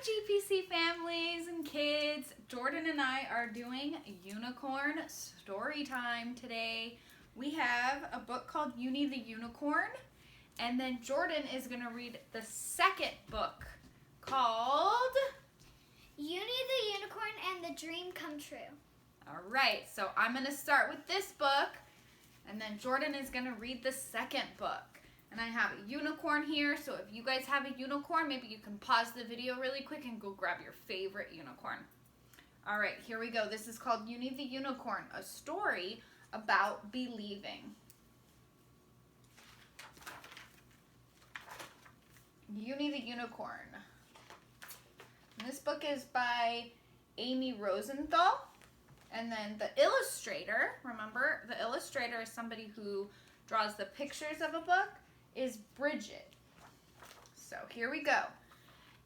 GPC families and kids. Jordan and I are doing unicorn story time today. We have a book called Uni the Unicorn, and then Jordan is going to read the second book called Uni the Unicorn and the Dream Come True. All right, so I'm going to start with this book, and then Jordan is going to read the second book. And I have a unicorn here, so if you guys have a unicorn, maybe you can pause the video really quick and go grab your favorite unicorn. All right, here we go. This is called Uni the Unicorn, a story about believing. Uni the Unicorn. And this book is by Amy Rosenthal. And then the illustrator, remember, the illustrator is somebody who draws the pictures of a book, is Bridget. So here we go.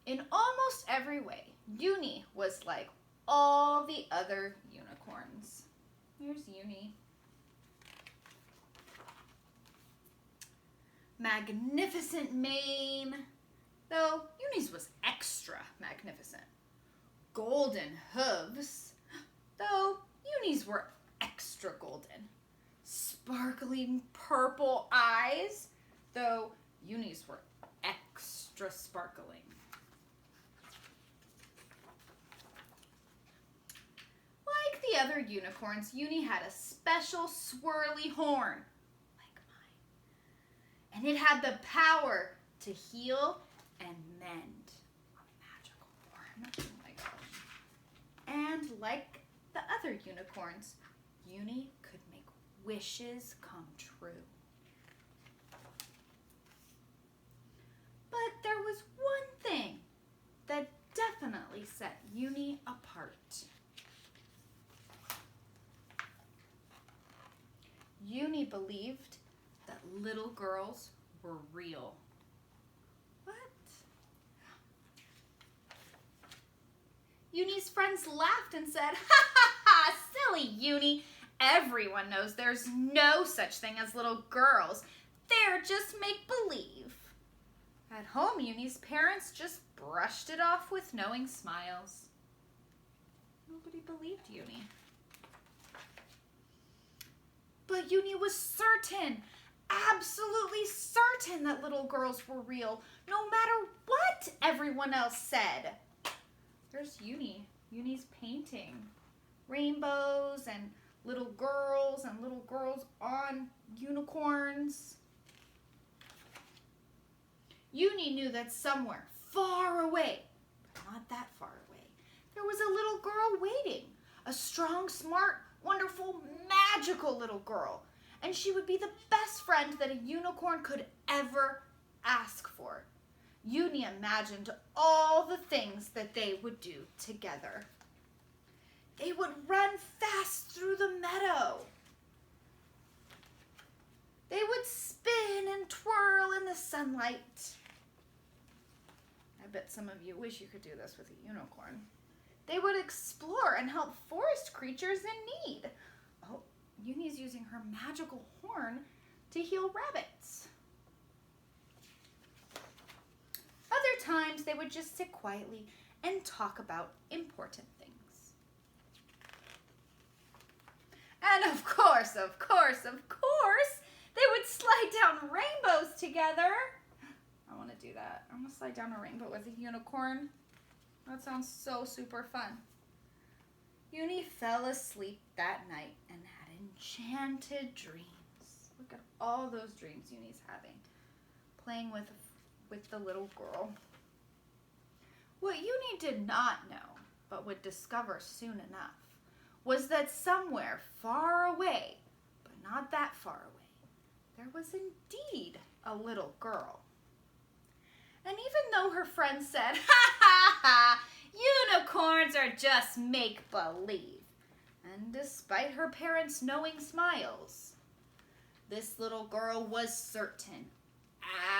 In almost every way, Uni was like all the other unicorns. Here's Uni. Magnificent mane, though Uni's was extra magnificent. Golden hooves, though Uni's were extra golden. Sparkling purple eyes, though Uni's were extra sparkling. Like the other unicorns, Uni had a special swirly horn, like mine. And it had the power to heal and mend. A magical horn. Oh my gosh. And like the other unicorns, Uni could make wishes come true. But there was one thing that definitely set Uni apart. Uni believed that little girls were real. What? Uni's friends laughed and said, "Ha ha ha, silly Uni. Everyone knows there's no such thing as little girls. They're just make-believe." At home, Uni's parents just brushed it off with knowing smiles. Nobody believed Uni. But Uni was certain, absolutely certain that little girls were real, no matter what everyone else said. There's Uni. Uni's painting rainbows and little girls on unicorns. Uni knew that somewhere far away, but not that far away, there was a little girl waiting. A strong, smart, wonderful, magical little girl. And she would be the best friend that a unicorn could ever ask for. Uni imagined all the things that they would do together. They would run fast through the meadow. They would spin and twirl in the sunlight. I bet some of you wish you could do this with a unicorn. They would explore and help forest creatures in need. Oh, Uni's using her magical horn to heal rabbits. Other times, they would just sit quietly and talk about important things. And of course, they would slide down rainbows together. I want to do that. I'm going to slide down a rainbow with a unicorn. That sounds so super fun. Uni fell asleep that night and had enchanted dreams. Look at all those dreams Uni's having, playing with the little girl. What Uni did not know, but would discover soon enough, was that somewhere far away, but not that far away, there was indeed a little girl. And even though her friends said, "Ha ha ha, unicorns are just make-believe," and despite her parents' knowing smiles, this little girl was certain,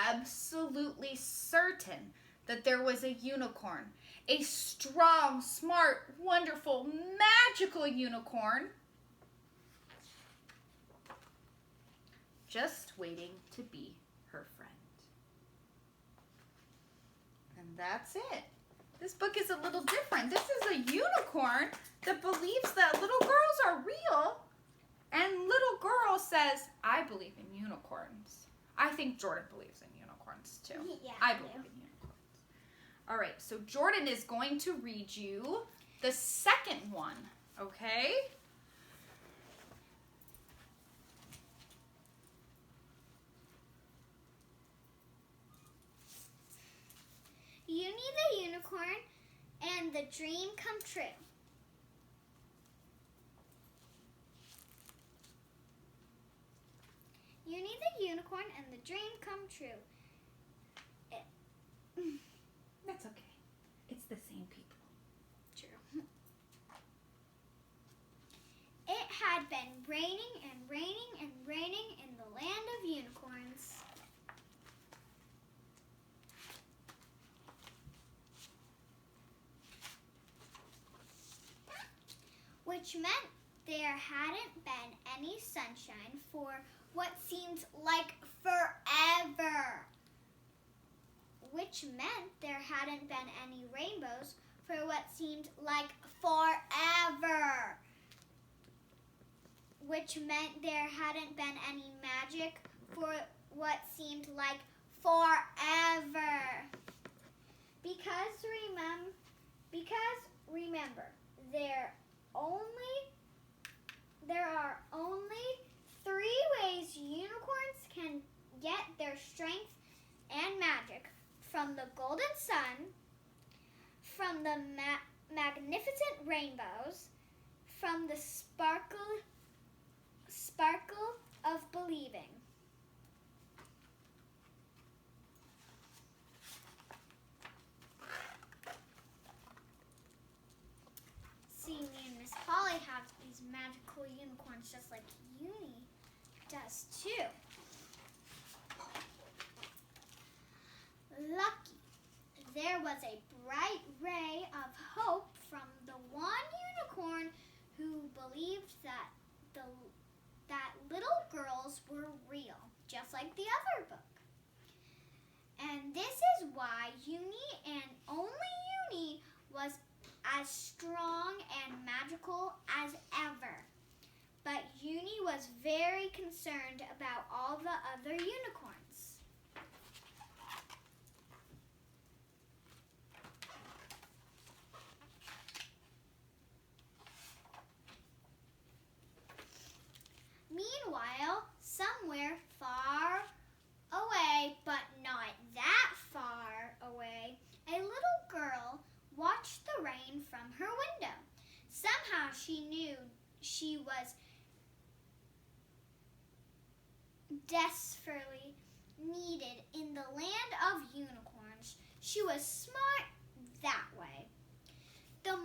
absolutely certain, that there was a unicorn, a strong, smart, wonderful, magical unicorn, just waiting to be her friend. And that's it. This book is a little different. This is a unicorn that believes that little girls are real. And little girl says, I believe in unicorns. I think Jordan believes in unicorns too. Yeah, I believe in unicorns. All right, so Jordan is going to read you the second one, okay? Uni the unicorn and the dream come true. Uni the unicorn and the dream come true. That's okay. It's the same people. True. It had been raining and raining and raining in the land of unicorns. Which meant there hadn't been any sunshine for what seemed like forever. Which meant there hadn't been any rainbows for what seemed like forever. Which meant there hadn't been any magic for what seemed like forever. Because remember, there are only 3 ways unicorns can get their strength and magic: from the golden sun, from the magnificent rainbows, from the sparkle of believing. See, me and Miss Polly have these magical unicorns just like Uni does too. Lucky. There was a bright ray of hope from the one unicorn who believed that little girls were real, just like the other book. And this is why Uni and only Uni was as strong and magical as ever. But Uni was very concerned about all the other unicorns. Meanwhile, somewhere far away, but not that far away, a little girl watched the rain from her window. Somehow she knew she was desperately needed in the land of unicorns. She was smart that way. The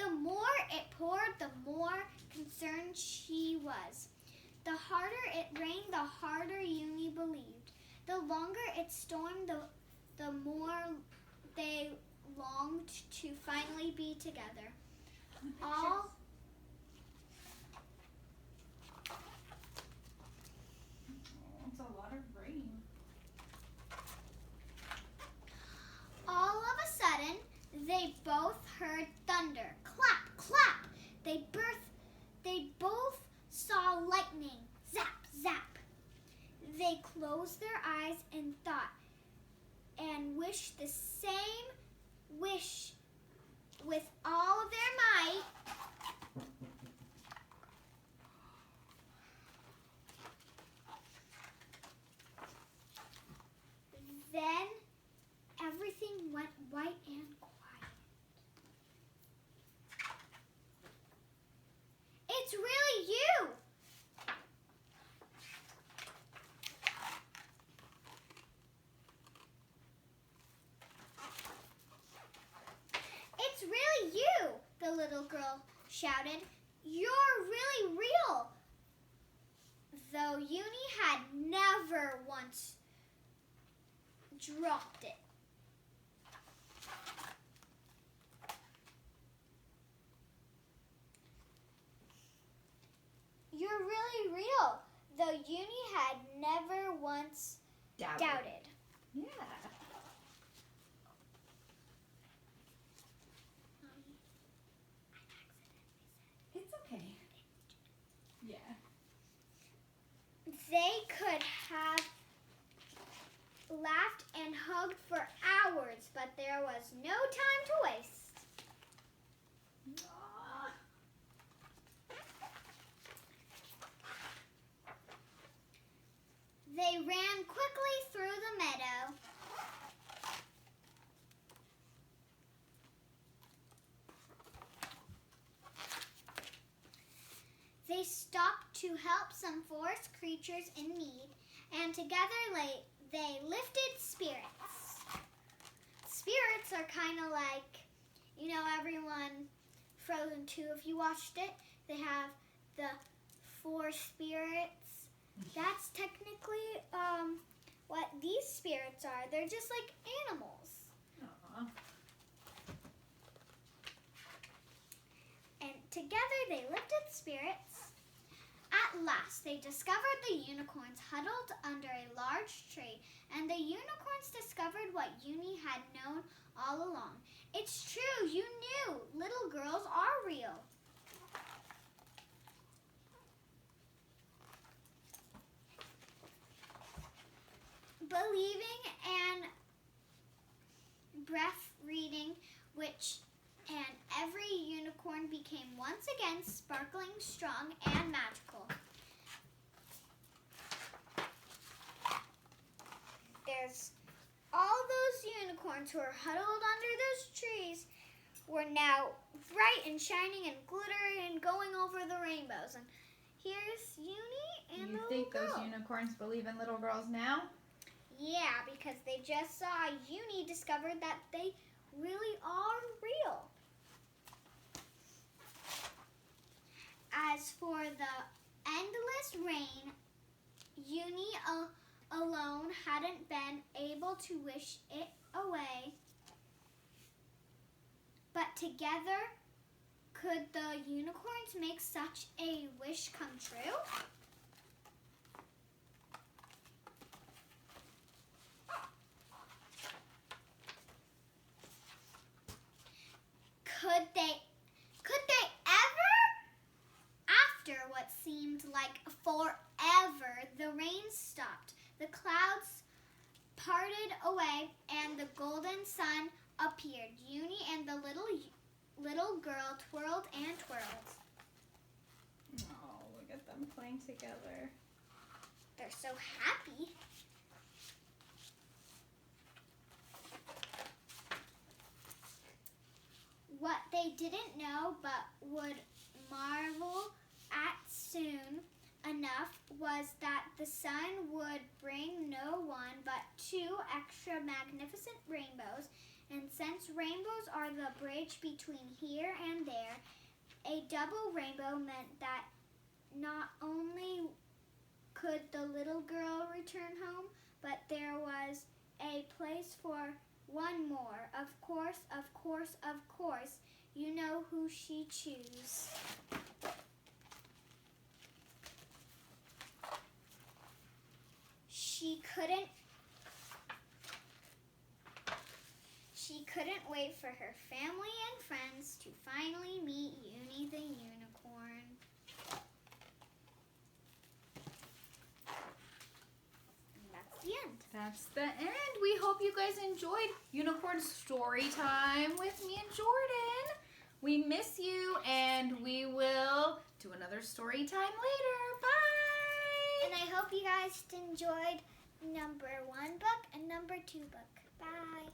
more it poured, the more concerned she was. The harder it rained, the harder Uni believed. The longer it stormed, the more they longed to finally be together. It's a lot of rain. All of a sudden, they both heard thunder. Clap, clap. They both saw lightning. Zap, zap. They closed their eyes and thought and wished the same wish with all of their might. Then everything went white and quiet. It's really you! It's really you, the little girl shouted. You're really real. Though Uni had never once dropped it. You're really real, though Uni had never once doubted. Yeah. laughed and hugged for hours, but there was no time to waste. Aw. They ran quickly through the meadow. They stopped to help some forest creatures in need, and together they lifted spirits. Spirits are kind of like, everyone, Frozen 2, if you watched it, they have the 4 spirits. That's technically what these spirits are. They're just like animals. Aw. And together they lifted spirits. At last, they discovered the unicorns huddled under a large tree, and the unicorns discovered what Uni had known all along. It's true, you knew. Little girls are real. Believing and breath reading, and every unicorn became once again sparkling, strong, and magical. There's all those unicorns who are huddled under those trees were now bright and shining and glittering and going over the rainbows. And here's Uni and You the think little those girl. unicorns believe in little girls now? Yeah, because they just saw Uni discovered that they really are real. As for the endless rain, Uni alone hadn't been able to wish it away. But together, could the unicorns make such a wish come true? Could they ever? After what seemed like forever, the rain stopped. The clouds parted away and the golden sun appeared. Uni and the little girl twirled and twirled. Oh, look at them playing together. They're so happy. What they didn't know but would marvel at soon enough was that the sun would bring no one but 2 extra magnificent rainbows, and since rainbows are the bridge between here and there, a double rainbow meant that not only could the little girl return home, but there was a place for one more. Of course, you know who she chose. She couldn't wait for her family and friends to finally meet Uni the unicorn. And that's the end. That's the end. We hope you guys enjoyed Unicorn Story Time with me and Jordan. We miss you, and we will do another story time later. Bye! And I hope you guys enjoyed number 1 book and number 2 book. Bye.